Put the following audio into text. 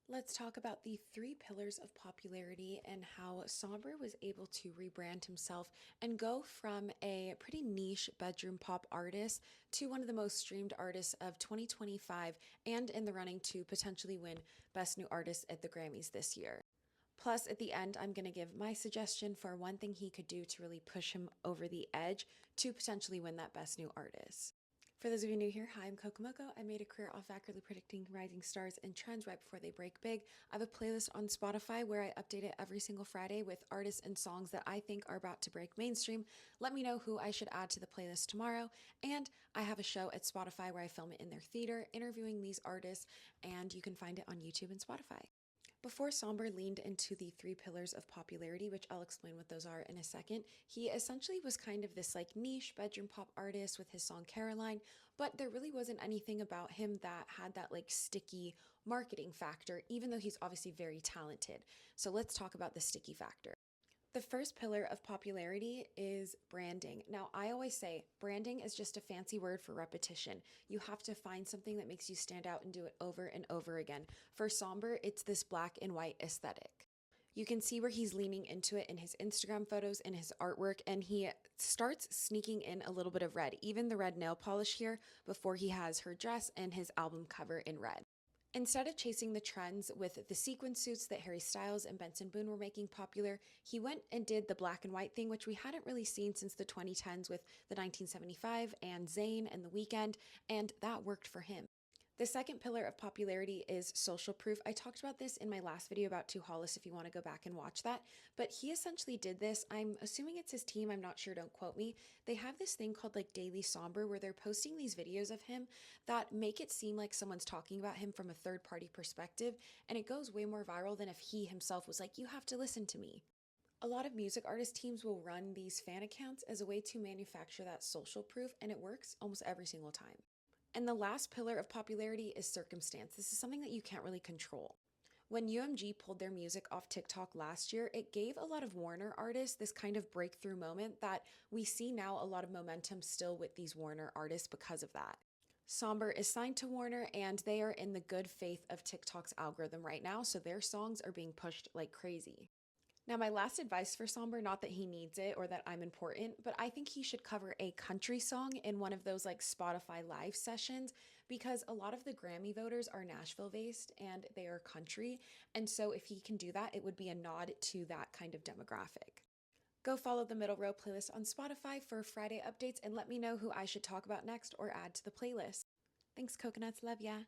Let's talk about the three pillars of popularity and how Somber was able to rebrand himself and go from a pretty niche bedroom pop artist to one of the most streamed artists of 2025 and in the running to potentially win Best New Artist at the Grammys this year. Plus, at the end, I'm going to give my suggestion for one thing he could do to really push him over the edge to potentially win that Best New Artist. For those of you new here, hi, I'm Kokomoko. I made a career off accurately predicting rising stars and trends right before they break big. I have a playlist on Spotify where I update it every single Friday with artists and songs that I think are about to break mainstream. Let me know who I should add to the playlist tomorrow. And I have a show at Spotify where I film it in their theater, interviewing these artists, and you can find it on YouTube and Spotify. Before Somber leaned into the three pillars of popularity, which I'll explain what those are in a second, he essentially was kind of this like niche bedroom pop artist with his song Caroline, but there really wasn't anything about him that had that like sticky marketing factor, even though he's obviously very talented. So let's talk about the sticky factor. The first pillar of popularity is branding. Now, I always say branding is just a fancy word for repetition. You have to find something that makes you stand out and do it over and over again. For Somber, it's this black and white aesthetic. You can see where he's leaning into it in his Instagram photos and his artwork, and he starts sneaking in a little bit of red, even the red nail polish here before he has her dress and his album cover in red. Instead of chasing the trends with the sequin suits that Harry Styles and Benson Boone were making popular, he went and did the black and white thing, which we hadn't really seen since the 2010s with the 1975 and Zayn and The Weeknd, and that worked for him. The second pillar of popularity is social proof. I talked about this in my last video about Tu Hollis if you want to go back and watch that. But he essentially did this. I'm assuming it's his team. I'm not sure. Don't quote me. They have this thing called like Daily Somber where they're posting these videos of him that make it seem like someone's talking about him from a third party perspective. And it goes way more viral than if he himself was like, you have to listen to me. A lot of music artist teams will run these fan accounts as a way to manufacture that social proof, and it works almost every single time. And the last pillar of popularity is circumstance. This is something that you can't really control. When UMG pulled their music off TikTok last year, it gave a lot of Warner artists this kind of breakthrough moment that we see now a lot of momentum still with these Warner artists because of that. Somber is signed to Warner and they are in the good faith of TikTok's algorithm right now, so their songs are being pushed like crazy. Now, my last advice for Somber, not that he needs it or that I'm important, but I think he should cover a country song in one of those like Spotify live sessions because a lot of the Grammy voters are Nashville based and they are country. And so if he can do that, it would be a nod to that kind of demographic. Go follow the Middle Row playlist on Spotify for Friday updates and let me know who I should talk about next or add to the playlist. Thanks, coconuts. Love ya.